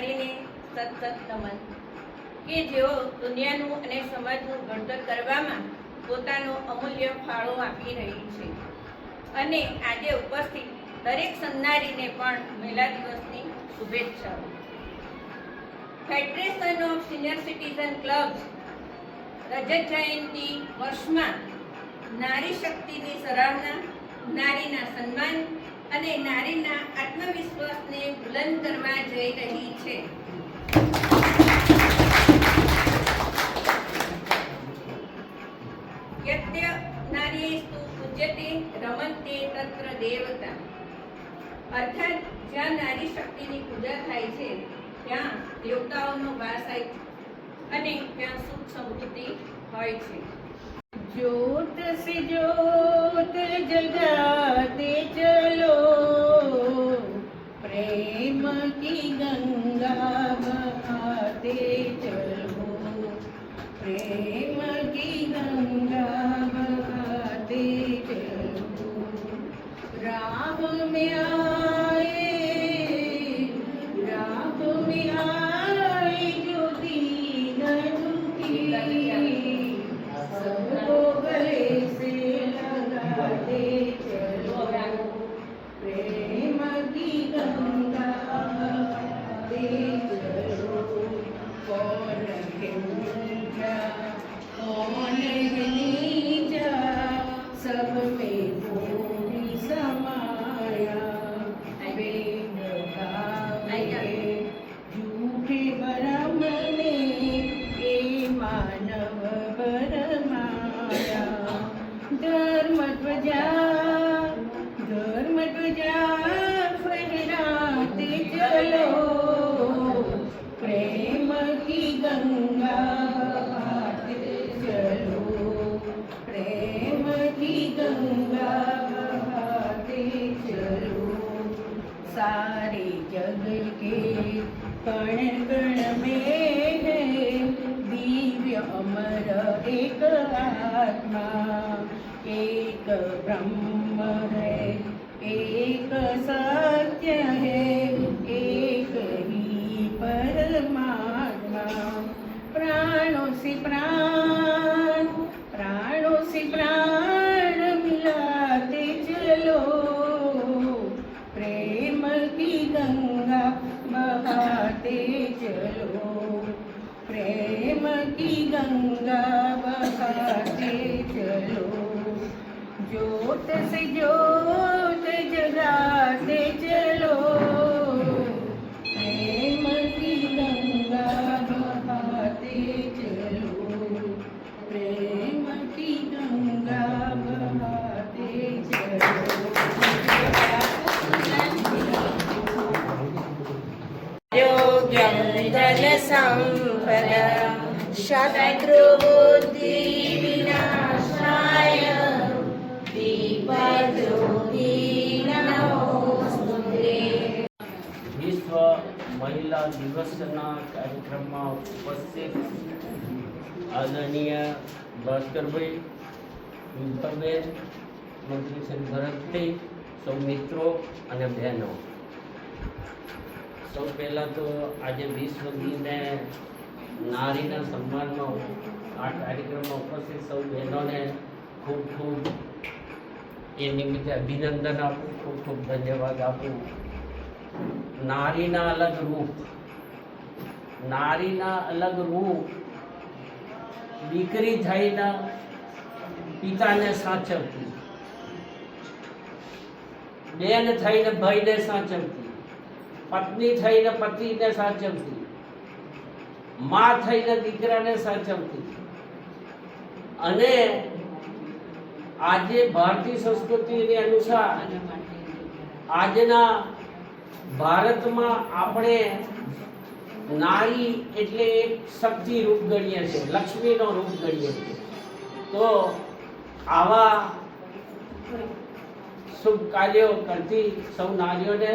નારીને સતત નમન કે જેઓ દુનિયાનું અને સમાજનું ઘડતર કરવામાં પોતાનો અમૂલ્ય ફાળો આપી રહી છે અને આજે ઉપસ્થિત દરેક સન્નારીને પણ મહિલા દિવસની શુભેચ્છાઓ. Federation of senior citizen clubs રજત જયંતિ વર્ષમાં નારી શક્તિની સરાહના, નારીના સન્માન અને નારીના આત્મવિશ્વાસને બુલંદ કરવા જઈ રહી છે. યત્ય નારીસ્તુ પૂજ્યતે રમન્તે તત્ર દેવતા, અર્થાત જ્યાં નારી શક્તિની પૂજા થાય છે ત્યાં દેવતાઓનો વાસ થાય છે અને ત્યાં સુખ સમૃદ્ધિ હોય છે. ज्योत से ज्योत जगाते चलो, प्रेम की गंगा बहाते चलो, प्रेम की गंगा बहाते चलो. राह में आए जो दीन दुखी, सबको गले से लगाते चलो, प्रेम की गंगा बहाते चलो. कौन है ऊंचा कौन है नीचा, सब में कोई समाया. भेदभाव के झूठे भरम में ये मानव भरमाया. धर्म ध्वजा फहराते चलो, प्रेम की गंगा बहाते चलो, प्रेम की गंगा बहाते चलो. सारे जग के कण कण में है दिव्य अमर एक आत्मा, एक ब्रह्म है एक सत्य है एक ही परमात्मा. प्राणों से प्राण मिलाते चलो, प्रेम की गंगा बहाते चलो, प्रेम की गंगा बहाते चलो. ज्योत से ज्योत जगाते चलो, प्रेम की गंगा बहाते चलो, प्रेम की गंगा बहाते चलो. आरोग्यं धनसम्पदा शत्रुबुद्धि विनाशाय दीपज्योति नमोस्तुते. વિશ્વ મહિલા દિવસના કાર્યક્રમમાં ઉપસ્થિત આદરણીય ભાસ્કરભાઈ, વિભાબેન, મંત્રી શ્રી ભરતભાઈ, સૌ મિત્રો અને બહેનો, સૌ પહેલાં તો આજે 20 દિને નારીના સન્માનમાં આ કાર્યક્રમમાં ઉપસ્થિત સૌ બહેનોને ખૂબ ખૂબ એ નિમિત્તે અભિનંદન આપું, ખૂબ ખૂબ ધન્યવાદ આપું. નારીના અલગ રૂપ, દીકરી થઈને પિતાને સાચવતી, બેન થઈને ભાઈને સાચવતી, પત્ની થઈને પતિને સાચવતી, મા થઈને દીકરાને સાચવતી. અને આજે ભારતીય સંસ્કૃતિને અનુસાર આજના ભારતમાં આપણે નારી એટલે એક શક્તિ રૂપ ગણીએ છીએ, લક્ષ્મીનો રૂપ ગણીએ છીએ. તો આવા શુભ કાર્યો કરતી સૌ નારીઓને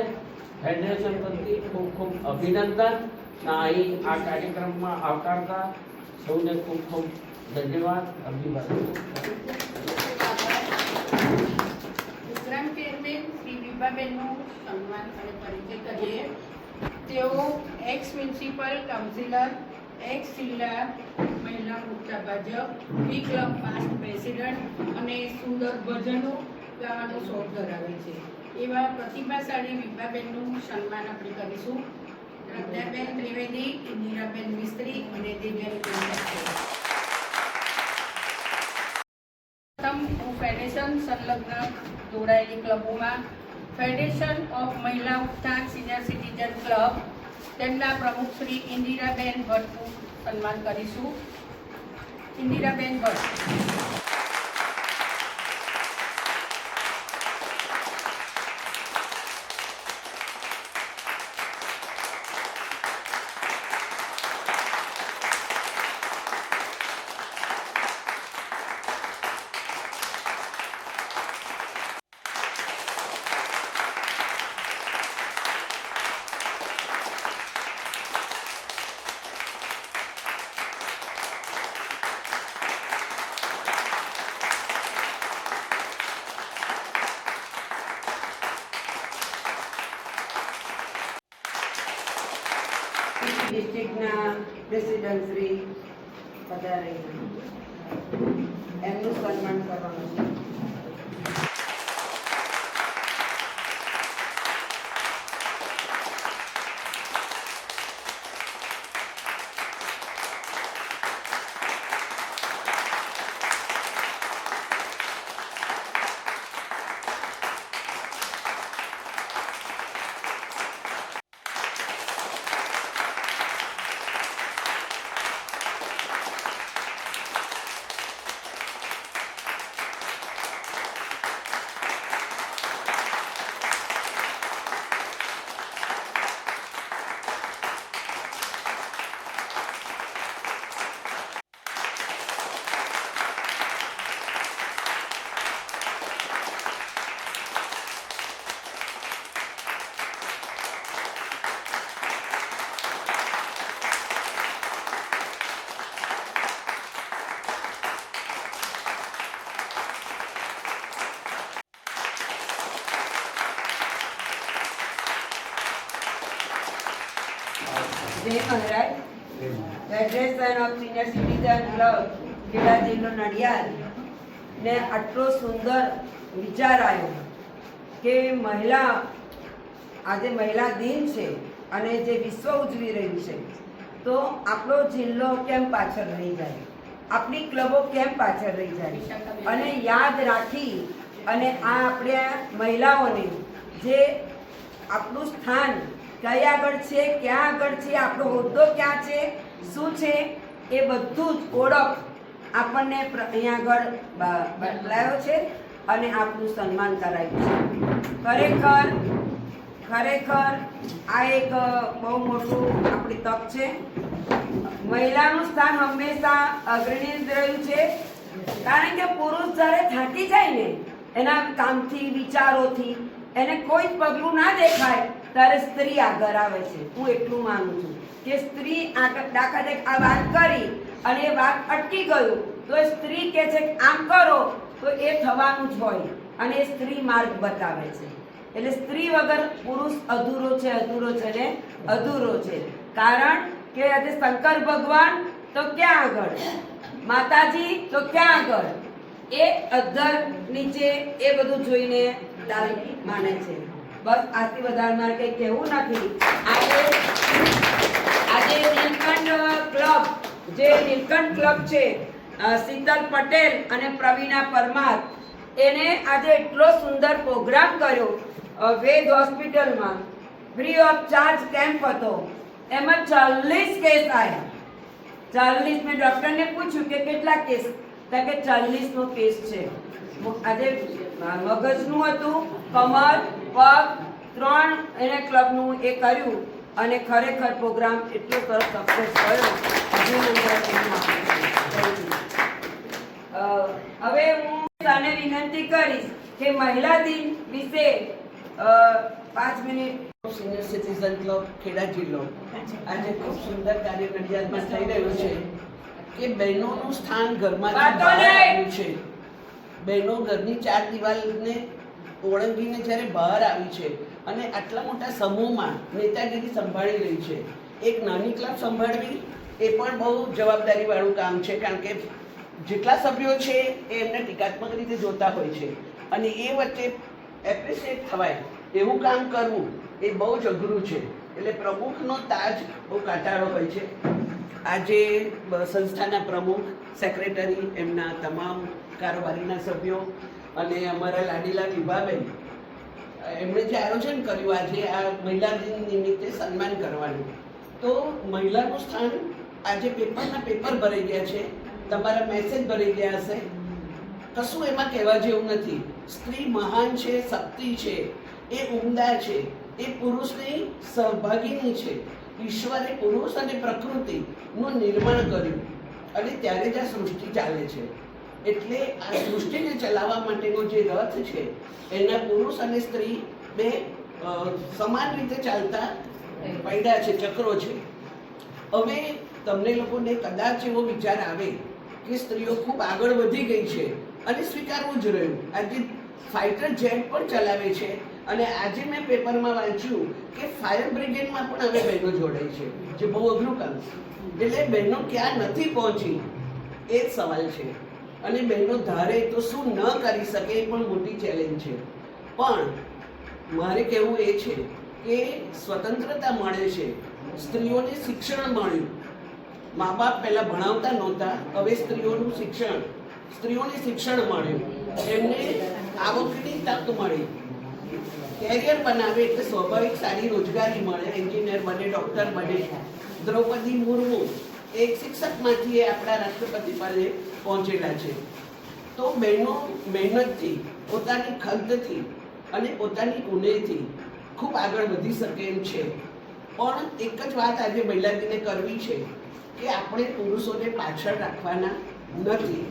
ફેડરેશન તરફથી ખૂબ ખૂબ અભિનંદન. અહીં આ કાર્યક્રમમાં આવકારતા સૌને ખૂબ ખૂબ ધન્યવાદ, અભિવાદન. ઉપરાંત ચેરમેન શ્રી વિભાબેનનું સન્માન અને પરિચય કરીએ. તેઓ એક્સ મ્યુનિસિપલ કાઉન્સિલર, એક્સ જિલ્લા મહિલા મોરચા ભાજપ, બી ક્લબ પાસ્ટ પ્રેસિડન્ટ અને સુંદર ભજનો ગાવાનો શોખ ધરાવે છે એવા પ્રતિભાશાળી વિભાબેનનું સન્માન આપણે કરીશું. પ્રજ્ઞાબેન ત્રિવેદી, ઇન્દિરાબેન મિસ્ત્રી અને દિવ્યાબેન ઠાકોર. પ્રથમ હું ફેડરેશન સંલગ્ન જોડાયેલી ક્લબોમાં ફેડરેશન ઓફ મહિલા ઉત્થાન સિનિયર સિટીઝન ક્લબ તેમના પ્રમુખ શ્રી ઇન્દિરાબેન ભટ્ટનું સન્માન કરીશું. ઇન્દિરાબેન ભટ્ટ. ડિસ્ટ્રિક્ટના પ્રેસિડન્ટ શ્રી પધારે એમનું સન્માન કરવાનું છે. જય મહારાજ. Federation of senior citizen club Kheda જિલ્લો નડિયાદ ને આટલો સુંદર વિચાર આવ્યો કે આજે મહિલા દિન છે અને જે વિશ્વ ઉજવી રહ્યું છે તો આપણો જિલ્લો કેમ પાછળ રહી જાય, આપણી ક્લબો કેમ પાછળ રહી જાય અને યાદ રાખી અને આ આપણે મહિલાઓને જે આપણું સ્થાન કયા આગળ છે, ક્યાં આગળ છે, આપણો હોદ્દો ક્યાં છે, શું છે એ બધું જ ઓળખ આપણને અહીંયા આગળ બદલાયો છે અને આપણું સન્માન કરાયું છે. ખરેખર આ એક બહુ મોટું આપણી તક છે. મહિલાનું સ્થાન હંમેશા અગ્રણી રહ્યું છે કારણ કે પુરુષ જ્યારે થાકી જાય ને એના કામથી વિચારોથી એને કોઈ જ પગલું ના દેખાય ત્યારે સ્ત્રી આગળ આવે છે. હું એટલું માનું છું કે સ્ત્રી આગળ દાખલા આ વાત કરી અને એ વાત અટકી ગયું તો એ સ્ત્રી કહે છે કે આમ કરો તો એ થવાનું જ હોય અને એ સ્ત્રી માર્ગ બતાવે છે. એટલે સ્ત્રી વગર પુરુષ અધૂરો છે ને અધૂરો છે. કારણ કે આજે શંકર ભગવાન તો ક્યાં આગળ, માતાજી તો ક્યાં આગળ, એ અધર નીચે એ બધું જોઈને માને છે. બસ આથી વધારે મારે કંઈ કહેવું નથી. આજે નીલકંઠ ક્લબ છે, શીતલ પટેલ અને પ્રવીણા પરમાર, એને આજે એટલો સુંદર પ્રોગ્રામ કર્યો. વેદ હોસ્પિટલમાં ફ્રી ઓફ ચાર્જ કેમ્પ હતો. એમાં 40 કેસ આવ્યા. 40 મેં ડૉક્ટરને પૂછ્યું કે કેટલા કેસ, તો કે 40નો કેસ છે. આજે મગજનું હતું, કમર, પગ, 3 એને ક્લબનું એ કર્યું અને ખરેખર પ્રોગ્રામ એટલો સરસ સક્સેસ થયો. હવે હું તને વિનંતી કરીશ કે મહિલા દિન વિશે 5 minute. Senior citizen club Kheda જિલ્લો આજે ખૂબ સુંદર કાર્ય નડિયાદમાં થઈ રહ્યું છે કે બહેનોનું સ્થાન ઘરમાં છે. બહેનો ઘરની 4 દિવાલને ઓળંગીને જ્યારે બહાર આવી છે અને આટલા મોટા સમૂહમાં નેતાગીરી સંભાળી રહી છે. એક નાની ક્લબ સંભાળવી એ પણ બહુ જવાબદારીવાળું કામ છે, કારણ કે જેટલા સભ્યો છે એ એમને ટીકાત્મક રીતે જોતા હોય છે અને એ વચ્ચે એપ્રિશિએટ થવાય એવું કામ કરવું એ બહુ જ અઘરું છે. એટલે પ્રમુખનો તાજ બહુ કાંટાળો હોય છે. આજે સંસ્થાના પ્રમુખ, સેક્રેટરી, એમના તમામ કારોબારીના સભ્યો અને અમારા લાડીલા વિભાબેન, એમણે જે આયોજન કર્યું આજે આ મહિલા દિન નિમિત્તે સન્માન કરવાનું, તો મહિલાનું સ્થાન આજે પેપરના પેપર ભરાઈ ગયા છે, તમારા મેસેજ ભરાઈ ગયા હશે, કશું એમાં કહેવા જેવું નથી. સ્ત્રી મહાન છે, શક્તિ છે, એ ઉમદા છે, એ પુરુષની સહભાગીની છે. ઈશ્વરે પુરુષ અને પ્રકૃતિનું નિર્માણ કર્યું અને ત્યારે જ આ સૃષ્ટિ ચાલે છે. એટલે આ સૃષ્ટિને ચલાવવા માટેનો જે રથ છે એના પુરુષ અને સ્ત્રી બે સમાન રીતે ચાલતા પૈડા છે, ચક્રો છે. હવે તમને લોકોને કદાચ એવો વિચાર આવે કે સ્ત્રીઓ ખૂબ આગળ વધી ગઈ છે અને સ્વીકારવું જ રહ્યું. આજે ફાઇટર જેટ પણ ચલાવે છે અને આજે મેં પેપરમાં વાંચ્યું કે ફાયર બ્રિગેડમાં પણ હવે બહેનો જોડાઈ છે, જે બહુ અઘરું કામ છે. એટલે બહેનો ક્યાં નથી પહોંચી એ જ સવાલ છે. અને બહેનો ધારે તો શું ન કરી શકે એ પણ મોટી ચેલેન્જ છે. પણ મારે કહેવું એ છે કે સ્વતંત્રતા મળે છે, સ્ત્રીઓને શિક્ષણ મળ્યું. મા બાપ પહેલાં ભણાવતા નહોતા, હવે સ્ત્રીઓને શિક્ષણ મળ્યું, એમને આવકની તક મળી, કેરિયર બનાવે એટલે સ્વાભાવિક સારી રોજગારી મળે, એન્જિનિયર બને, ડૉક્ટર બને. દ્રૌપદી મુર્મુ એક શિક્ષકમાંથી આપણા રાષ્ટ્રપતિ પદે પહોંચેલા છે. તો બહેનો મહેનતથી, પોતાની ખંતથી અને પોતાની કુનેહથી ખૂબ આગળ વધી શકે એમ છે. પણ એક જ વાત આજે મહિલા દિને કરવી છે કે આપણે પુરુષોને પાછળ રાખવાના નથી.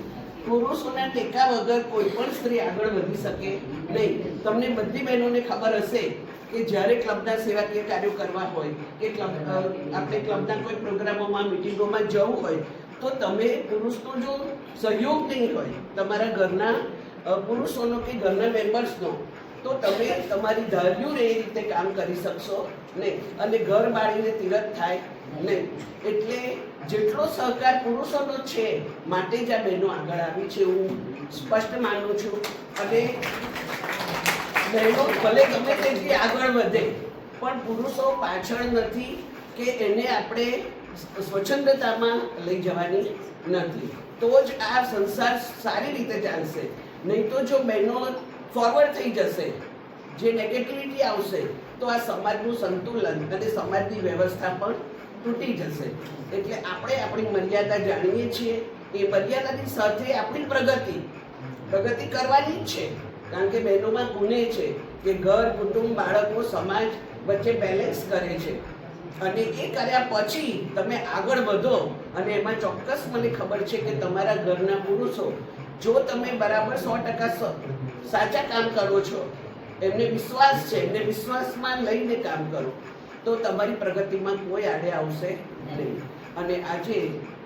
પુરુષોના ટેકા વગર કોઈ પણ સ્ત્રી આગળ વધી શકે નહીં. તમને બધી બહેનોને ખબર હશે કે જ્યારે ક્લબના સેવાકીય કાર્યો કરવા હોય કે આપણે ક્લબના કોઈ પ્રોગ્રામોમાં, મિટિંગોમાં જવું હોય તો તમે પુરુષનો જો સહયોગ નહીં હોય, તમારા ઘરના પુરુષોનો કે ઘરના મેમ્બર્સનો, તો તમે તમારી ધાર્યું એ રીતે કામ કરી શકશો નહીં અને ઘર બાળીને તીરથ થાય નહીં. એટલે જેટલો સહકાર પુરુષોનો છે માટે જ આ બહેનો આગળ આવી છે, હું સ્પષ્ટ માનું છું. અને બહેનો ભલે ગમે તેટલી આગળ વધે પણ પુરુષો પાછળ નથી કે એને આપણે સ્વચ્છંદતામાં લઈ જવાની નથી. તો જ આ સંસાર સારી રીતે ચાલશે. નહીં તો જો બહેનો ફોરવર્ડ થઈ જશે, જે નેગેટિવિટી આવશે, તો આ સમાજનું સંતુલન અને સમાજની વ્યવસ્થા પણ તૂટી જશે. એટલે આપણે આપણી મર્યાદા જાણીએ છીએ, એ મર્યાદાની સાથે આપણી પ્રગતિ કરવાની જ છે. કારણ કે બહેનોમાં ગુને છે કે ઘર, કુટુંબ, બાળકો, સમાજ વચ્ચે બેલેન્સ કરે છે. અને એ કર્યા પછી તમે આગળ વધો અને એમાં ચોક્કસ મને ખબર છે કે તમારા ઘરના પુરુષો, જો તમે બરાબર 100% સાચા કામ કરો છો, એમને વિશ્વાસ છે, એમને વિશ્વાસમાં લઈને કામ કરો, તો તમારી પ્રગતિમાં કોઈ આડે આવશે નહીં. અને આજે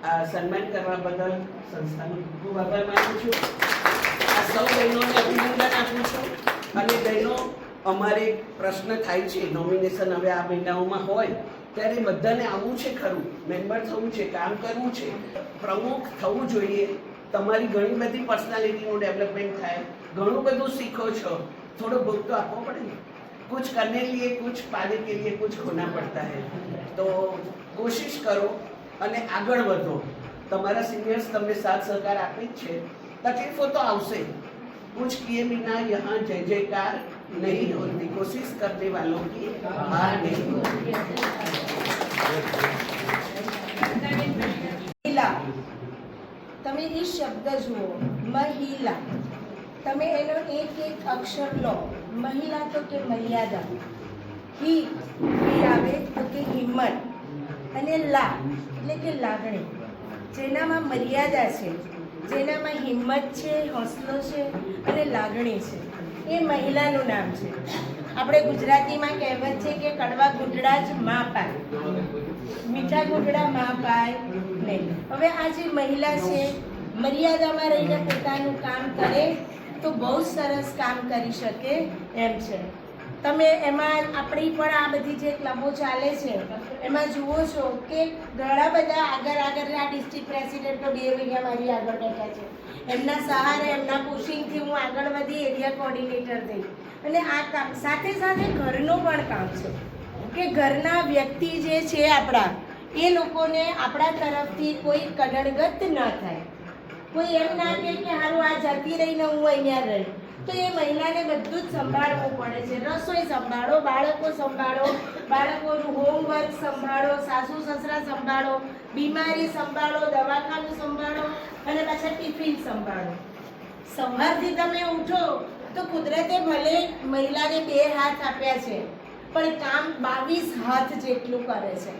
આ સન્માન કરવા બદલ સંસ્થાનો ખૂબ આભાર માનું છું. આ સૌ બહેનોને અભિનંદન આપું છું. અને બહેનો, અમારે પ્રશ્ન થાય છે, નોમિનેશન હવે આ મહિનાઓમાં હોય ત્યારે બધાને આવવું છે ખરું, મેમ્બર થવું છે, કામ કરવું છે, પ્રમુખ થવું જોઈએ. તમારી ઘણી બધી પર્સનાલિટીનું ડેવલપમેન્ટ થાય, ઘણું બધું શીખો છો, થોડો ભોગ તો આપવો પડે ને. कुछ करने लिए, कुछ पाने के लिए कुछ खोना પડતા હૈ. તો કોશિશ કરો અને આગળ વધો. તમારા સિનિયર્સ તમને સાથ સહકાર આપી જ છે. તકલીફો તો આવશે, कुछ किए बिना यहाँ जय जयकार नहीं होती, कोशिश करने वालों की हार नहीं होती. મહિલા, તમે એ શબ્દ જુઓ, મહિલા, તમે એનો એક અક્ષર લો. મહિલા તો કે મર્યાદા, હી આવે તો કે હિંમત, અને લા એટલે કે લાગણી. જેનામાં મર્યાદા છે, જેનામાં હિંમત છે, હોંસલો છે અને લાગણી છે, એ મહિલાનું નામ છે. આપણે ગુજરાતીમાં કહેવત છે કે કડવા ઘૂંટડા જ માં પાય, મીઠા ઘૂંટડા માં પાય નહીં. હવે આ જે મહિલા છે, મર્યાદામાં રહીને પોતાનું કામ કરે તો બહુ જ સરસ કામ કરી શકે એમ છે. તમે એમાં આપણી પણ આ બધી જે ક્લબો ચાલે છે એમાં જુઓ છો કે ઘણા બધા આગળના ડિસ્ટ્રિક્ટ પ્રેસિડેન્ટો 2 મહિના મારી આગળ બેઠા છે. એમના સહારે એમના પુશિંગથી હું આગળ વધી એરિયા કોર્ડિનેટર થઈ. અને આ કામ સાથે સાથે ઘરનું પણ કામ છે કે ઘરના વ્યક્તિ જે છે આપણા એ લોકોને આપણા તરફથી કોઈ કડણગત ના થાય. કોઈ એમ ના કહે કે હારું આ જતી રહીને હું અહીંયા રહી. તો એ મહિલાને બધું જ સંભાળવું પડે છે. રસોઈ સંભાળો, બાળકો સંભાળો, બાળકોનું હોમવર્ક સંભાળો, સાસુ સસરા સંભાળો, બીમારી સંભાળો, દવાખાનું સંભાળો અને પાછા ટિફિન સંભાળો. સવારથી તમે ઉઠો તો કુદરતે ભલે મહિલાને 2 હાથ આપ્યા છે પણ કામ 22 હાથ જેટલું કરે છે.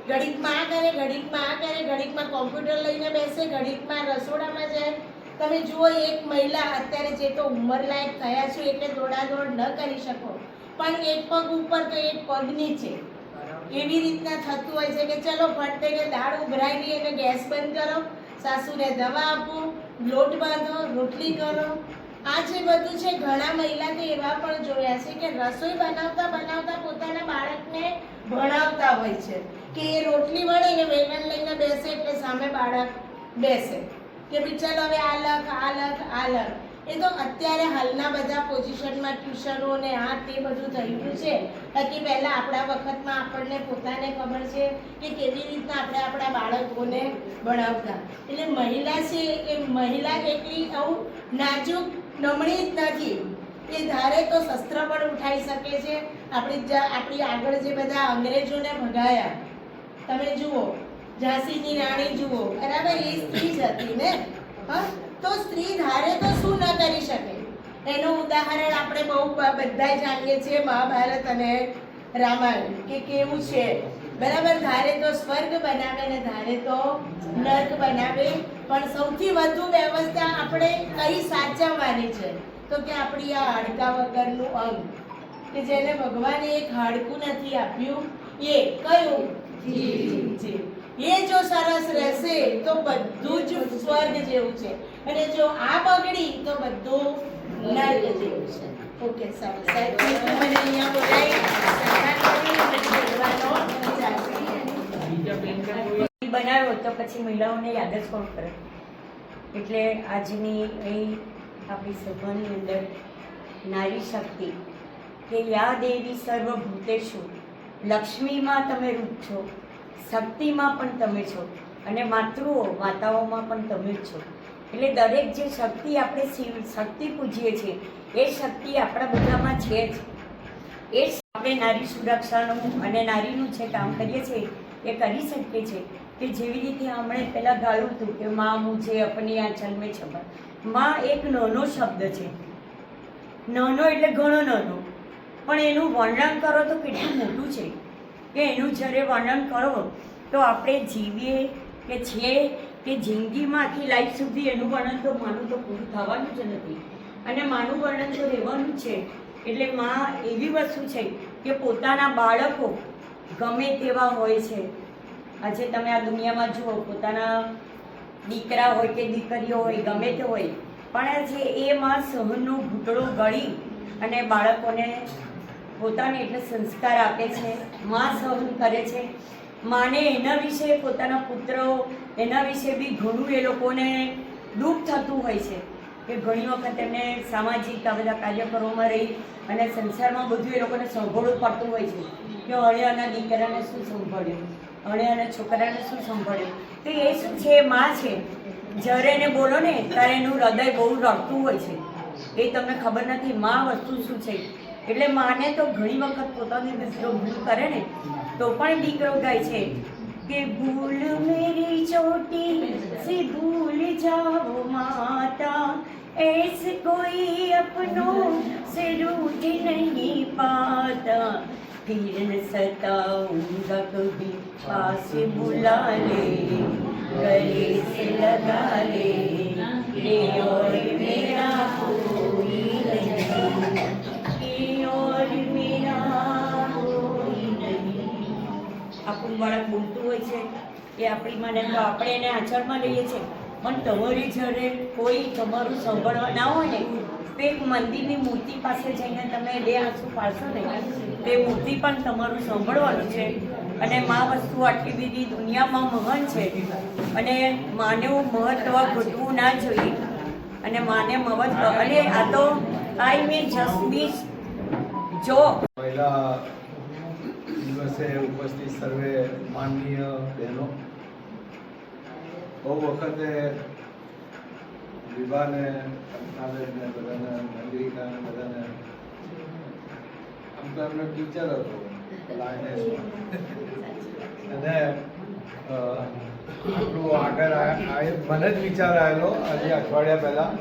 ઘડીકમાં આ કરે, ઘડીકમાં આ કરે, ઘડીકમાં કોમ્પ્યુટર લઈને બેસે, ઘડીકમાં રસોડામાં જાય. તમે જુઓ એક મહિલા અત્યારે જે તો ઉંમરલાયક થયા છો એટલે દોડાદોડ ન કરી શકો પણ એક પગ ઉપર તો એક પગ નીચે એવી રીતના થતું હોય છે કે ચલો ફટઈને દાળ ઉભરાવી અને ગેસ બંધ કરો, સાસુને દવા આપો, લોટ બાંધો, રોટલી કરો. આ જે બધું છે ઘણા મહિલા તો એવા પણ જોયા છે કે રસોઈ બનાવતા બનાવતા પોતાના બાળકને ભણાવતા હોય છે કે એ રોટલી વળે ને વેલણ લઈને બેસે એટલે સામે બાળક બેસે કે ભાઈ ચાલો હવે આ લખ આ લખ આ લખ. એ તો અત્યારે હાલના બધા પોઝિશનમાં ટ્યુશનો ને આ તે બધું થઈ ગયું છે. બાકી પહેલાં આપણા વખતમાં આપણને પોતાને ખબર છે કે કેવી રીતના આપણે આપણા બાળકોને ભણાવતા. એટલે મહિલા છે એ મહિલા એટલી આવું નાજુક નમણી જ નથી. એ ધારે તો શસ્ત્ર પણ ઉઠાવી શકે છે. આપણી આગળ જે બધા અંગ્રેજોને ભગાયા તમે જુઓ, ઝાંસીની રાણી જુઓ, બરાબર, એ સ્ત્રી જ હતી ને. હા, તો સ્ત્રી ધારે તો શું ન કરી શકે. એનું ઉદાહરણ આપણે બહુ બધા જાણીએ છીએ, મહાભારત અને રામાયણ કે કેવું છે. બરાબર, ધારે તો સ્વર્ગ બનાવે ને ધારે તો નર્ક બનાવે. પણ સૌથી વધુ વ્યવસ્થા આપણે કઈ સાચવવાની છે તો કે આપણી આ હાડકા વગરનું અંગ કે જેને ભગવાને એક હાડકું નથી આપ્યું એ કયું જીવ. એ જો સરસ રહેશે તો બધું જ સ્વર્ગ જેવું છે અને જો આ બગડી તો બધું નર્ક જેવું છે. ઓકે સાહેબ, મને અહીંયા બોલાવી બનાવ્યો તો પછી મહિલાઓને યાદ જ કોણ કરે. એટલે આજની અહીં આપણી સભાની અંદર નારી શક્તિ કે યા દેવી સર્વભૂતેષુ, લક્ષ્મીમાં તમે રૂપ છો, શક્તિમાં પણ તમે છો અને માતાઓમાં પણ તમે જ છો. એટલે દરેક જે શક્તિ આપણે શક્તિ પૂજીએ છીએ એ શક્તિ આપણા બધામાં છે જ. એ આપણે નારી સુરક્ષાનું અને નારીનું જે કામ કરીએ છીએ એ કરી શકીએ છીએ કે જેવી રીતે હમણાં પહેલાં ગાયું હતું કે માં મુझे अपनी आंचल में छपा. માં એક નાનો શબ્દ છે, નાનો એટલે ઘણો નાનો, પણ એનું વર્ણન કરો તો કેટલું મોટું છે કે એનું જ્યારે વર્ણન કરો તો આપણે જીવીએ કે છીએ કે જિંદગીમાં આખી લાઈફ સુધી એનું વર્ણન તો માનું તો પૂરું થવાનું જ નથી અને માનું વર્ણન તો રહેવાનું છે. એટલે માં એવી વસ્તુ છે કે પોતાના બાળકો ગમે તેવા હોય છે. આજે તમે આ દુનિયામાં જુઓ, પોતાના દીકરા હોય કે દીકરીઓ હોય ગમે તે હોય, પણ જે એ માં સહનનો ઘૂંટડો ગળી અને બાળકોને પોતાને એટલે સંસ્કાર આપે છે. માં સહન કરે છે. માને એના વિશે પોતાના પુત્રો એના વિશે બી ઘણું એ લોકોને દુઃખ થતું હોય છે કે ઘણી વખત એમને સામાજિક આ બધા કાર્યક્રમોમાં રહી અને સંસારમાં બધું એ લોકોને સાંભળવું પડતું હોય છે કે અળિયાના દીકરાને શું સંભાળ્યું, અળિયાના છોકરાને શું સંભાળ્યું. તો એ શું છે, માં છે. જ્યારે એને બોલો ને ત્યારે એનું હૃદય બહુ રડતું હોય છે. એ તમને ખબર નથી માં વસ્તુ શું છે. એટલે માને તો ઘણી વખત પોતાની દીકરો ભૂલ કરે ને તો પણ દીકરો ગાય છે કે ભૂલ મેરી ચોટી સે ભૂલ જાઓ માતા, ऐसे कोई अपनों से रूठ नहीं पाता, फिर न सताऊंगा कभी पास बुला ले, गले से लगा ले, ये और मेरा कोई नहीं, ये और मेरा कोई नहीं. આપણું બાળક બોલતું હોય છે એ આપણી માને તો આપણે એને આંચળમાં લઈએ છીએ, પણ તમારી જ્યારે કોઈ તમારું સાંભળવા ના હોય ને એક મંદિરની મૂર્તિ પાસે જઈને તમે 2 આંસુ પાડશો ને તે મૂર્તિ પણ તમારું સાંભળવાનું છે. અને માં વસ્તુ આટલી બધી દુનિયામાં મહાન છે અને માનું મહત્વ ઘટવું ના જોઈએ અને માને મહત્વ અને આ તો આઈ મે જસ્ટ મિસ જો પહેલા દિવસે ઉપસ્થિત સર્વે માનનીય બહેનો, બહુ વખતે વિભાને, કમસાબેનને, બધાને, મંદિરિકાને બધાને, આમ તો એમનો ટીચર હતો લાયનેસમાં, અને આટલું આગળ મને જ વિચાર આવેલો આજે અઠવાડિયા પહેલાં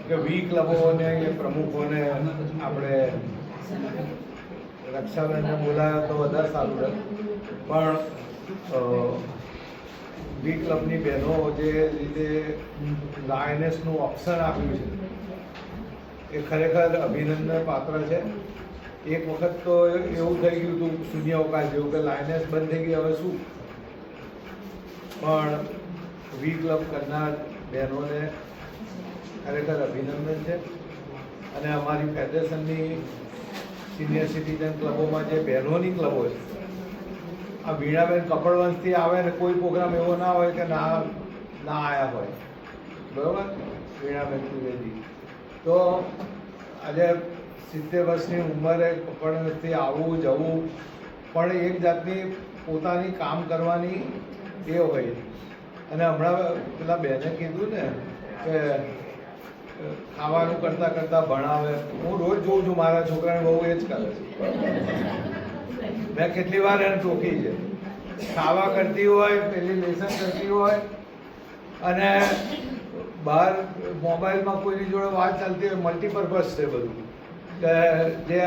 કે વી ક્લબોને એ પ્રમુખોને આપણે રક્ષાબેનને બોલાવ્યો તો વધારે સારું રહે, પણ વી ક્લબની બહેનો જે રીતે લાયનેસનું ઓપ્શન આપ્યું છે એ ખરેખર અભિનંદન પાત્ર છે. એક વખત તો એવું થઈ ગયું હતું શૂન્યાવકાશ જેવું કે લાયનેસ બંધ થઈ ગઈ, હવે શું, પણ વી ક્લબ કરનાર બહેનોને ખરેખર અભિનંદન છે. અને અમારી ફેડરેશનની સિનિયર સિટીઝન ક્લબોમાં જે બહેનોની ક્લબો છે, આ વીણાબેન કપડવંશથી આવે ને કોઈ પ્રોગ્રામ એવો ના હોય કે ના આવ્યા હોય, બરાબર, વીણાબેન ત્રિવેદી તો આજે 70 વર્ષની ઉંમરે કપડવંશથી આવવું જવું પણ એક જાતની પોતાની કામ કરવાની એ હોય. અને હમણાં પેલા બેને કીધું ને કે ખાવાનું કરતાં કરતાં ભણાવે, હું રોજ જોઉં છું મારા છોકરાને બહુ એ જ કરે છે. મેં કેટલી વાર એને ટોકી છે, ખાવા કરતી હોય, પેલી લેસન કરતી હોય અને બહાર મોબાઈલમાં કોઈની જોડે વાત ચાલતી હોય, મલ્ટીપર્પઝ છે બધું, કે જે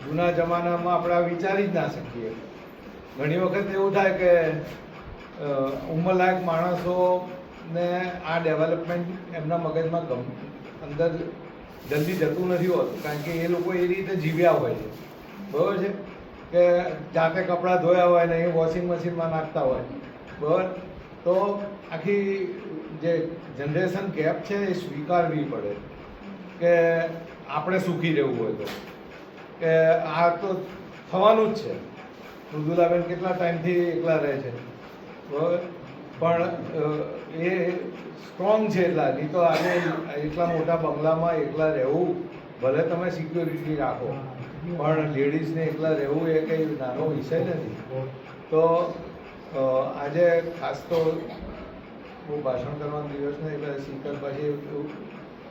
જૂના જમાનામાં આપણે વિચારી જ ના શકીએ. ઘણી વખત એવું થાય કે ઉંમરલાયક માણસોને આ ડેવલપમેન્ટ એમના મગજમાં અંદર જલ્દી જતું નથી હોતું, કારણ કે એ લોકો એ રીતે જીવ્યા હોય છે, બરાબર છે, કે જાતે કપડાં ધોયા હોય ને એ વોશિંગ મશીનમાં નાખતા હોય, બરાબર. તો આખી જે જનરેશન ગેપ છે એ સ્વીકારવી પડે કે આપણે સુખી રહેવું હોય તો, કે આ તો થવાનું જ છે. મૃદુલાબેન કેટલા ટાઈમથી એકલા રહે છે, બરાબર, પણ એ સ્ટ્રોંગ છે એટલા, નહીં તો આજે એટલા મોટા બંગલામાં એકલા રહેવું, ભલે તમે સિક્યોરિટી રાખો, પણ લેડીઝને એકલા રહેવું એ કંઈ નાનો વિષય નથી. તો આજે ખાસ તો હું ભાષણ કરવાનો દિવસ નહીં, એટલે શીતલ પછી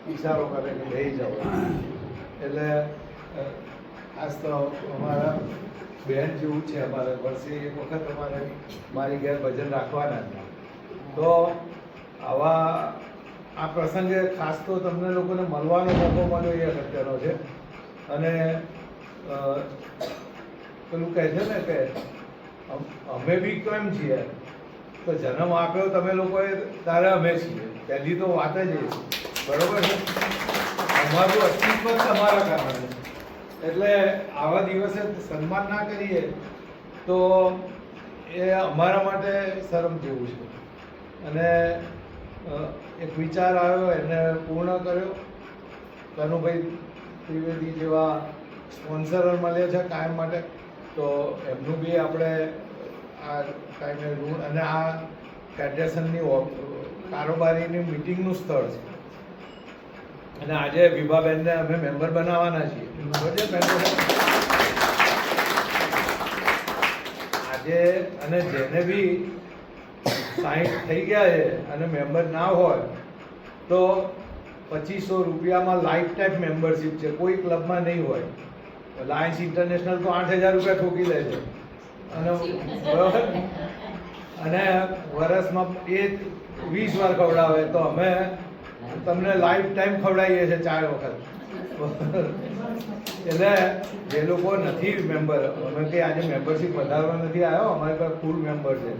ઈશારો કરે કે બેસી જાઓ, એટલે ખાસ તો અમારા બહેન જેવું છે. અમારે વર્ષે એક વખત અમારે મારી ઘેર ભજન રાખવાના હતા. તો આવા આ પ્રસંગે ખાસ તો તમને લોકોને મળવાનો મોકો મળ્યો એ અગત્યનો છે. અને પેલું કહે છે ને કે અમે બી કેમ છીએ, તો જન્મ આપ્યો તમે લોકોએ ત્યારે અમે છીએ, પહેલી તો વાત જ એ, બરોબર છે. અમારું અસ્તિત્વ જ તમારા કારણે, એટલે આવા દિવસે સન્માન ના કરીએ તો એ અમારા માટે શરમ જેવું છે. અને એક વિચાર આવ્યો એને પૂર્ણ કર્યો. કનુભાઈ ત્રિવેદી જેવા સ્પોન્સર મળે છે કાયમ માટે, તો એમનું બી આપણે આ ટાઈમે ઋણ, અને આ ફેડરેશનની કારોબારીની મિટિંગનું સ્થળ છે. અને આજે વિભાબેનને અમે મેમ્બર બનાવવાના છીએ. આજે અને જેને બી 60 થઈ ગયા છે અને મેમ્બર ના હોય તો 2500 રૂપિયામાં લાઈફ ટાઈમ મેમ્બરશીપ છે, કોઈ ક્લબમાં નહીં હોય. લાયન્સ ઇન્ટરનેશનલ તો 8000 રૂપિયા ઠોકી લે છે, અને બરાબર, અને વર્ષમાં એ 20 વાર ખવડાવે, તો અમે તમને લાઈફ ટાઈમ ખવડાવીએ છીએ 4 વખત. એટલે જે લોકો નથી મેમ્બર, અમે કંઈ આજે મેમ્બરશીપ વધારવા નથી આવ્યો, અમારી પાસે ફૂલ મેમ્બર છે.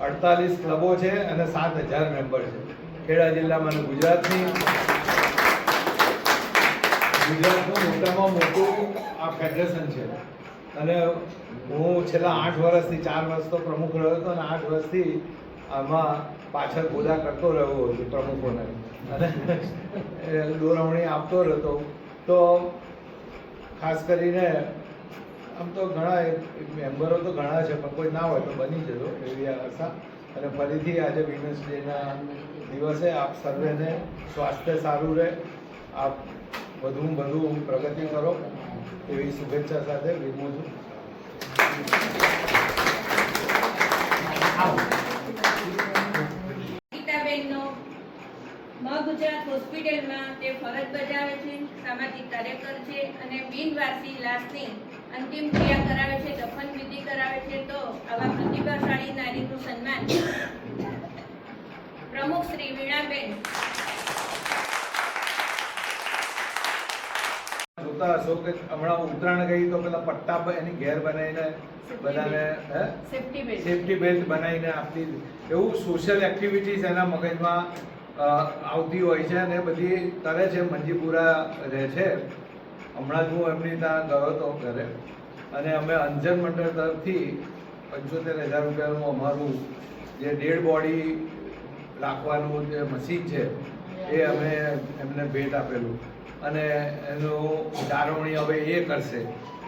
48 ક્લબો છે અને 7000 મેમ્બર છે ખેડા જિલ્લામાં. અને ગુજરાતનું મોટામાં મોટું આ ફેડરેશન છે. અને હું છેલ્લા 8 વર્ષથી, 4 વર્ષ તો પ્રમુખ રહ્યો હતો અને 8 વર્ષથી આમાં પાછળ ગોદા કરતો રહ્યો છું પ્રમુખોને. અને દોરવણી આપતો રહેતો. તો ખાસ કરીને આમ તો ઘણા મેમ્બરો તો ઘણા છે, પણ કોઈ ના હોય તો બની જજો એવી આશા. અને ફરીથી આજે વિમેન્સ ડેના દિવસે આપ સર્વેને સ્વાસ્થ્ય સારું રહે, આપ વધુ પ્રગતિ કરો એવી શુભેચ્છા સાથે વિરમું છું. ગીતાબેનનો ગુજરાત હોસ્પિટલમાં તે ફરજ બજાવે છે, સામાજિક કાર્યકર છે અને બિનવારસી લાશની અંતિમ ક્રિયા કરાવે છે, દફન વિધિ કરાવે છે. તો આવા પ્રતિભાશાળી નારીનું સન્માન પ્રમુખ શ્રી વીણાબેન. જોતા હશો કે હમણાં ઉત્તરાયણ ગઈ તો પેલા પટ્ટા એની ઘેર બનાવીને બધાને સેફટી બેલ્ટ બનાવીને આપતી. એવું સોશિયલ એક્ટિવિટીઝ એના મગજમાં આવતી હોય છે અને બધી કરે છે. મંજીપુરા રહે છે. હમણાં જ હું એમની ત્યાં ગયો હતો ઘરે, અને અમે અંજન મંડળ તરફથી 75,000 રૂપિયાનું અમારું જે ડેડ બોડી રાખવાનું જે મશીન છે એ અમે એમને ભેટ આપેલું. અને એનું જાળવણી હવે એ કરશે.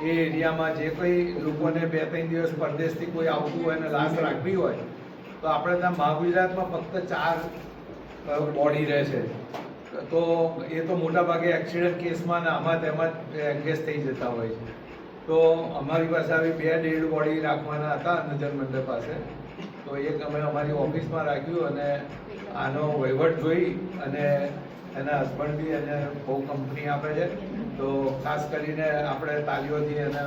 એ એરિયામાં જે કંઈ લોકોને 2-3 દિવસ પરદેશથી કોઈ આવતું હોય અને લાશ રાખવી હોય તો આપણે ત્યાં મહાગુજરાતમાં ફક્ત 4 બોડી રહે છે. તો એ તો મોટાભાગે એક્સિડન્ટ કેસમાં ને આમાં તેમાં એન્ગેજ થઈ જતા હોય છે. તો અમારી પાસે આવી 2 ડેડ બોડી રાખવાના હતા નજર મંડળ પાસે. તો એક અમે અમારી ઓફિસમાં રાખ્યું અને આનો વહીવટ જોઈ અને એના હસબન્ડ બી એને બહુ કંપની આપે છે. તો ખાસ કરીને આપણે તાલીઓથી એને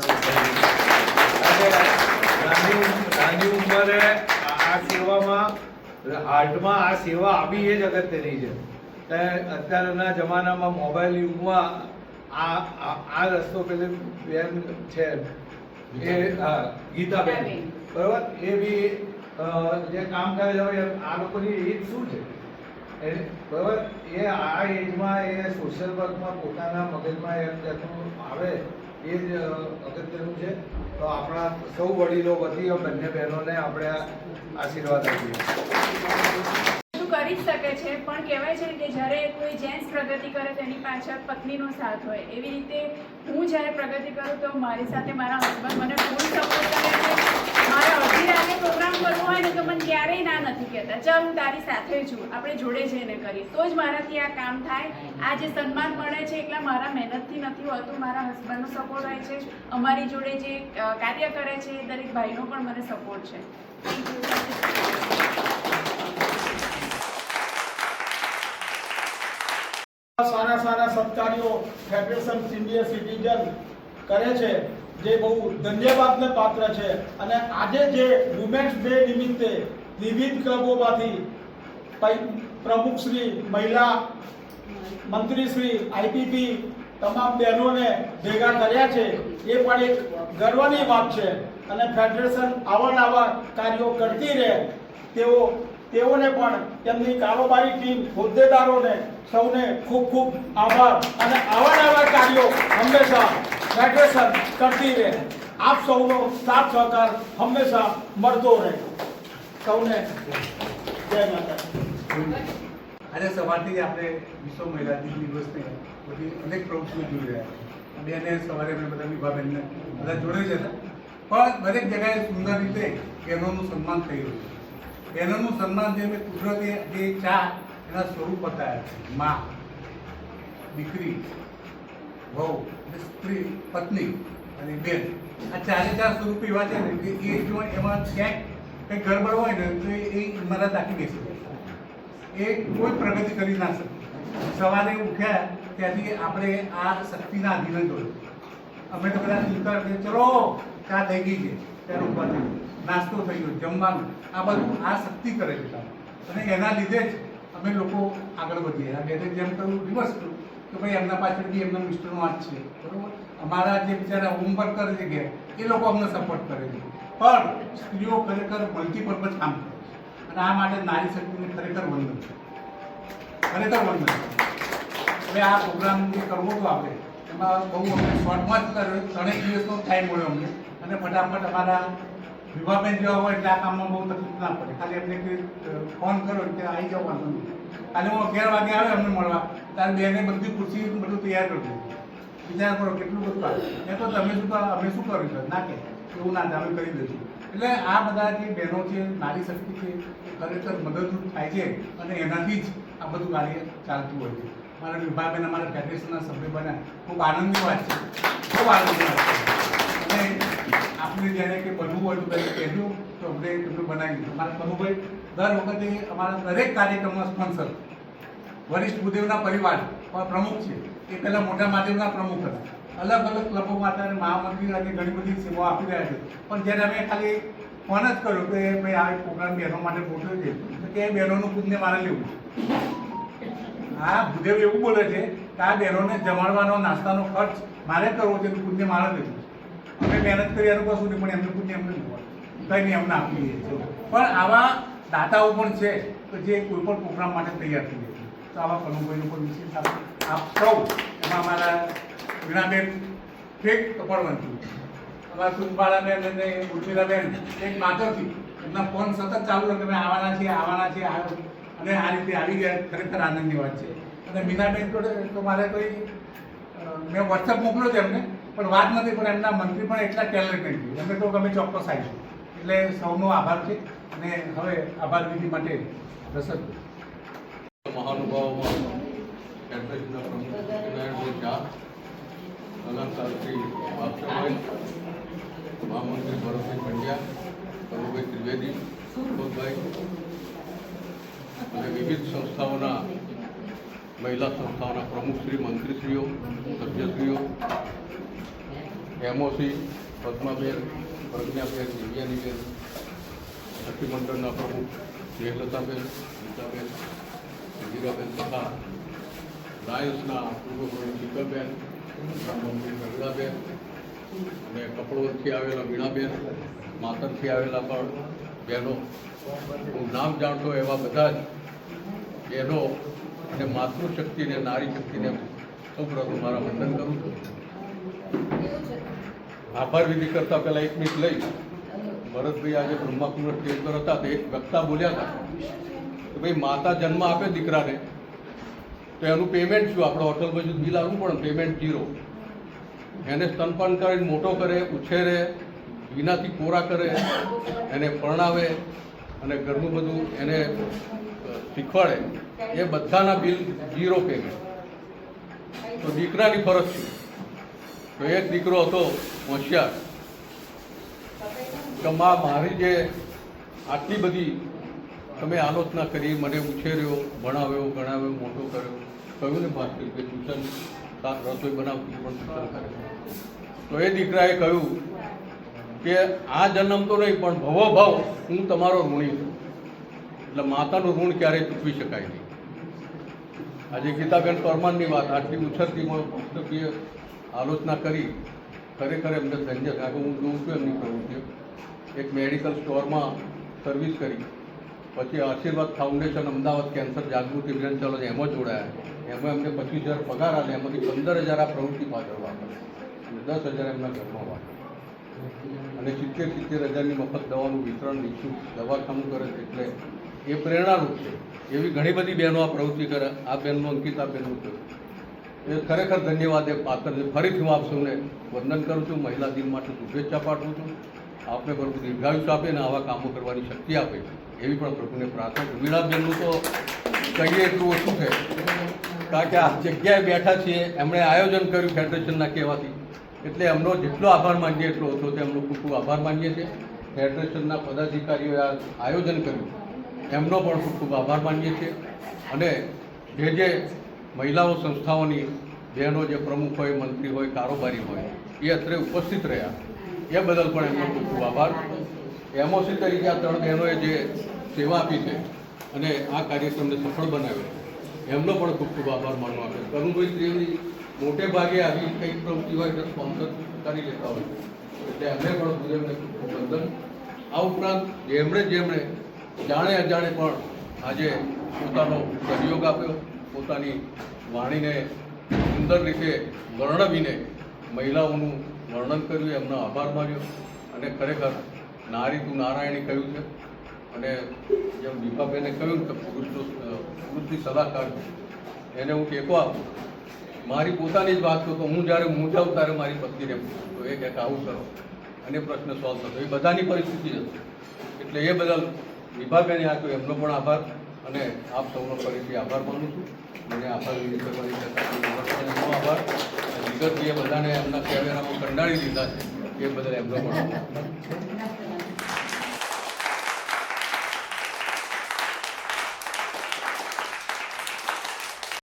નાની ઉંમરે આ સેવામાં હાર્ટમાં આ સેવા આવી એ જ અગત્યની છે. અત્યારના જમાનામાં મોબાઈલ યુગમાં આ રસ્તો પેલી બેન છે એ ગીતાબેન બરાબર, એ બી જે કામ કરે છે. આ લોકોની એજ શું છે બરાબર, એ આ એજમાં એ સોશિયલ વર્કમાં પોતાના મગજમાં એમ જાતનું આવે એ જ અગત્યનું છે. તો આપણા સૌ વડીલો વતી બંને બહેનોને આપણે આશીર્વાદ આપીએ. કરી જ શકે છે, પણ કહેવાય છે કે જ્યારે કોઈ જેન્ટ્સ પ્રગતિ કરે તેની પાછળ પત્નીનો સાથ હોય. એવી રીતે હું જ્યારે પ્રગતિ કરું તો મારી સાથે મારા હસબન્ડ મને ફૂલ સપોર્ટ કરે છે. મારે અડધી રાતે પ્રોગ્રામ કરવો હોય ને તો મને ક્યારેય ના નથી કહેતા, ચાલ હું તારી સાથે છું, આપણે જોડે જઈને કરીએ, તો જ મારાથી આ કામ થાય. આ જે સન્માન મળે છે એટલા મારા મહેનતથી નથી હોતું, મારા હસબન્ડનો સપોર્ટ હોય છે. અમારી જોડે જે કાર્ય કરે છે એ દરેક ભાઈનો પણ મને સપોર્ટ છે. Thank you. સારા સત્કાર્યો ફેડરેશન સિનિયર સિટીઝન કરે છે જે બહુ ધન્યવાદને પાત્ર છે. અને આજે જે વુમેન્સ ડે નિમિત્તે વિવિધ ક્લબોમાંથી પ્રમુખશ્રી, મહિલા મંત્રીશ્રી, આઈપીપી તમામ બહેનોને ભેગા કર્યા છે એ પણ એક ગર્વની વાત છે. અને ફેડરેશન આવા કાર્યો કરતી રહે તેઓને પણ તેમની કારોબારી ટીમ, હોદ્દેદારોને સૌને ખૂબ ખૂબ આભાર. અને આવા કાર્યો હંમેશા ફેડરેશન કરતી રહે. આપ સૌનો સાથ સહકાર હંમેશા મળતો રહે. સૌને જય માતા. આજે સવારથી આપણે વિશ્વ મહિલા દિવસની બધી અનેક પ્રવૃત્તિઓ જોઈ રહ્યા. બેને સવારે અમે બધા વિભાબેનને બધા જોડે છે, પણ દરેક જગ્યાએ સુંદર રીતે બહેનોનું સન્માન થઈ રહ્યું છે. બહેનોનું સન્માન જે કુદરતી જે ચાર એના સ્વરૂપ બતાવ્યા છે: મા, દીકરી, વહુ, સ્ત્રી, પત્ની અને બેન. આ ચારે ચાર સ્વરૂપ એવા છે ને કે એ જો એમાં ક્યાંક કંઈક ગડબડ હોય ને તો એ ઇમારત આખી બેસી જાય, એ કોઈ પ્રગતિ કરી ના શકે. સવારે ઉઠ્યા ત્યાંથી આપણે આ શક્તિના અધીન જોયું. અમે તો બધા ચિંતા કરીએ, ચલો ચા થઈ ગઈ છે, ત્યારે ઉભા થઈ ગયું, નાસ્તો થઈ ગયો, જમવાનું, આ બધું આ શક્તિ કરે છે. અને એના લીધે જ અમે લોકો આગળ વધીએ. આ બેને જેમ કહ્યું રિવર્સ કર્યું કે ભાઈ એમના પાછળ બી એમના મિસ્ટરનો હાથ છે, બરાબર. અમારા જે બિચારા હોમવર્ક કરે છે ઘેર એ લોકો અમને સપોર્ટ કરે છે, પણ સ્ત્રીઓ ખરેખર મલ્ટીપર્પઝ કામ કરે છે. અને આ માટે નારી શક્તિને ખરેખર વંદન છે, ખરેખર વંદન છે. હવે આ પ્રોગ્રામ જે કરવો હતો આપણે એમાં બહુ અમને શોર્ટમાં જ કર્યો, 3 દિવસનો ટાઈમ મળ્યો અમને. અને ફટાફટ અમારા વિભાબેન જેવા હોય એટલે આ કામમાં બહુ તકલીફ ના પડે, ખાલી એમને ફોન કરો કે આવી જાઓ વાંધો નહીં. કાલે હું 11 વાગે આવ્યો એમને મળવા, ત્યારે બેને બધી ખુરશી બધું તૈયાર કરી દીધું. વિચાર કરો કેટલું બધું કામ. એ તો તમે શું અમે શું કર્યું છે ના કે એવું ના અમે કરી દઈશું. એટલે આ બધા જે બહેનો છે, નારી શક્તિ છે, ખરેખર મદદરૂપ થાય છે અને એનાથી જ આ બધું કાર્ય ચાલતું હોય છે. મારા વિભાબેન અમારા ફેડરેશનના સભ્ય બન્યા, ખૂબ આનંદની વાત છે, ખૂબ આનંદની વાત છે. અને આપણે જ્યારે કે બનવું હોય તો કંઈ કહેજો તો અમને તમે બનાવી દીધું. મારા કનુભાઈ દર વખતે અમારા દરેક કાર્યક્રમમાં સ્પોન્સર, વરિષ્ઠ ભૂદેવના પરિવાર પ્રમુખ છે, એ પહેલાં મોટા મહાદેવના પ્રમુખ હતા. અલગ અલગ ક્લબો માટે અને મહામંદિર અને ઘણી બધી સેવાઓ આપી રહ્યા છે. પણ જ્યારે અમે ખાલી ફોન જ કર્યો કે ભાઈ આ પ્રોગ્રામ બહેનો માટે ગોઠવ્યો છે તો કે બહેનોનું પુણ્ય મારે લેવું. હા, ભૂદેવ એવું બોલે છે કે આ બહેનોને જમાડવાનો નાસ્તાનો ખર્ચ મારે કરવો છે, પુણ્ય મારે લેવું. અમે મહેનત કરી એનું કશું નહીં, પણ એમનું પુણ્ય એમને લેવું કંઈ નહીં, અમને આપી દઈએ છીએ. પણ આવા દાતાઓ પણ છે કે જે કોઈ પણ પ્રોગ્રામ માટે તૈયાર થઈ જાય. તો આવા કનુભાઈનો પણ વિશેષ આપ સૌ, એમાં અમારા વીણાબેન ફેક કપડવંતી, અમારા સુનબાળાબેન અને ઉર્મિલાબેન એક માધવથી એમના ફોન સતત ચાલુ રહે કે અમે આવવાના છીએ અને આ રીતે આવી ગયા. ખરેખર આનંદની વાત છે. અને મીનાબેન જોડે તો મારે કોઈ મેં વોટ્સઅપ મોકલ્યો છે એમને, પણ વાત નથી, પણ એમના મંત્રી પણ એટલા ટેલેન્ટ નથી. એમને તો અમે ચોક્કસ આવીશું. એટલે સૌનો આભાર છે. અને હવે આભાર વિધિ માટે રસદ મહાનુભાવોમાં ફેડરેશનના પ્રમુખ નારાયણભાઈ શાહ, કલાકાર શ્રી બાદશાહભાઈ, મહામંત્રી ભરતભાઈ પંડ્યા, કનુભાઈ ત્રિવેદી, સુરભાઈ અને વિવિધ સંસ્થાઓના, મહિલા સંસ્થાઓના પ્રમુખશ્રી, મંત્રીશ્રીઓ, સભ્યશ્રીઓ, એમઓસી પદ્માબેન, પ્રજ્ઞાબેન, દિવ્યાનીબેન, સખી મંડળના પ્રમુખ દેહલતાબેન, ગીતાબેન, હીરાબેન તથા લાયન્સના પૂર્વ પ્રમુખ શીતલબેન, મંત્રી રગડાબેન અને કપડવંતથી આવેલા વીણાબેન, માતરથી આવેલા પણ બહેનો, હું નામ જાણતો એવા બધા જ બહેનો અને માતૃશક્તિને, નારી શક્તિને સૌ પ્રથમ મારા વંદન કરું છું. આભાર વિધિ કરતા પહેલાં 1 મિનિટ લઈ, ભરતભાઈ આજે બ્રહ્માકુંડ સ્ટેજ પર હતા તો એક વક્તા બોલ્યા હતા કે ભાઈ માતા જન્મ આપે દીકરાને તો એનું પેમેન્ટ શું? આપણે હોટલમાં જો બિલ આવવું પડે, પેમેન્ટ 0. એને સ્તનપાન કરીને મોટો કરે, ઉછેરે, વિનાથી કોરા કરે, એને પરણાવે અને ઘરનું બધું એને શીખવાડે, એ બધાના બિલ 0 પેમેન્ટ. તો દીકરાની ફરજ છે. તો એક દીકરો હતો હોશિયાર કે માં મારી જે આટલી બધી તમે આલોચના કરી, મને ઉછેર્યો, ભણાવ્યો, ગણાવ્યો, મોટો કર્યો, કહ્યું ને ભાસ્કર કે ટ્યુશન રસોઈ બનાવતી પણ ટ્યુશન કરે. તો એ દીકરાએ કહ્યું કે આ જન્મ તો નહીં પણ ભવો ભાવ હું તમારો ઋણી છું. એટલે માતાનું ઋણ ક્યારેય ચૂકવી શકાય નહીં. આજે ગીતાબેન પરમારની વાત, આટલી ઉછરતીમાં પુસ્તકીય આલોચના કરી, ખરેખર એમને ધન્ય. કારણ કે હું જોઉં છું એમની પ્રવૃત્તિઓ. એક મેડિકલ સ્ટોરમાં સર્વિસ કરી, પછી આશીર્વાદ ફાઉન્ડેશન અમદાવાદ કેન્સર જાગૃતિ અભિયાન ચાલે છે એમાં જોડાયા. એમાં એમને 25,000 પગાર આવે, એમાંથી 15,000 આ પ્રવૃત્તિ પાછળ વાપરે અને 10,000 એમના ઘરમાં વાપરે અને 70,000ની મફત દવાનું વિતરણ, નિઃશુલ્ક દવાખાનું કરે છે. એટલે એ પ્રેરણારૂપ છે. એવી ઘણી બધી બહેનો આ પ્રવૃત્તિ કરે. આ બહેનનું, અંકિતાબેનનું થયું એ ખરેખર ધન્યવાદ એ પાત્ર છે. ફરીથી હું આપ સૌને વંદન કરું છું. મહિલા દિન માટે શુભેચ્છા પાઠવું છું. આપને પ્રભુ દીર્ઘાયુષ્ય આપે ને આવા કામો કરવાની શક્તિ આપે એવી પણ પ્રભુને પ્રાર્થના છું. વીણાબેનનું તો કહીએ એટલું ઓછું છે, કારણ કે આ જગ્યાએ બેઠા છીએ, એમણે આયોજન કર્યું ફેડરેશનના કહેવાથી, એટલે એમનો જેટલો આભાર માનીએ એટલો ઓછો છે. એમનો ખૂબ ખૂબ આભાર માનીએ છીએ. ફેડરેશનના પદાધિકારીઓએ આ આયોજન કર્યું એમનો પણ ખૂબ ખૂબ આભાર માનીએ છીએ. અને જે મહિલાઓ સંસ્થાઓની બહેનો, જે પ્રમુખ હોય, મંત્રી હોય, કારોબારી હોય, એ અત્રે ઉપસ્થિત રહ્યા એ બદલ પણ એમનો ખૂબ ખૂબ આભાર. એમઓસી તરીકે આ 3 બહેનોએ જે સેવા આપી છે અને આ કાર્યક્રમને સફળ બનાવ્યો, એમનો પણ ખૂબ ખૂબ આભાર માનવા આવે. કનુભાઈ ત્રિવેદી મોટે ભાગે આવી કંઈક પ્રવૃત્તિ હોય તો સ્પોન્સર કરી લેતા હોય, એટલે એમને પણ ગુરુદેવને ખૂબ ખૂબ વંદન. આ ઉપરાંત જેમણે જાણે અજાણે પણ આજે પોતાનો સહયોગ આપ્યો, પોતાની વાણીને સુંદર રીતે વર્ણવીને મહિલાઓનું વર્ણન કર્યું, એમનો આભાર માન્યો. અને ખરેખર નારી તું નારાયણી કહ્યું છે, અને જેમ દીપાબેને કહ્યું કે પુરુષની સલાહકાર છે એને હું ટેકો આપું. મારી પોતાની જ વાત કરું તો હું જ્યારે મૂંઝાવું ત્યારે મારી પત્નીને પૂછું તો એ કંઈક આવું કરો અને પ્રશ્ન સોલ્વ થતો. એ બધાની પરિસ્થિતિ હતી. એટલે એ બદલ વિભાબેને આપ્યો એમનો પણ આભાર અને આપ સૌનો ફરીથી આભાર માનું છું. મને આભાર વિશે એમનો આભાર. વિગતજીએ બધાને એમના કેમેરામાં કંડાળી દીધા છે એ બદલ એમનો પણ આભાર.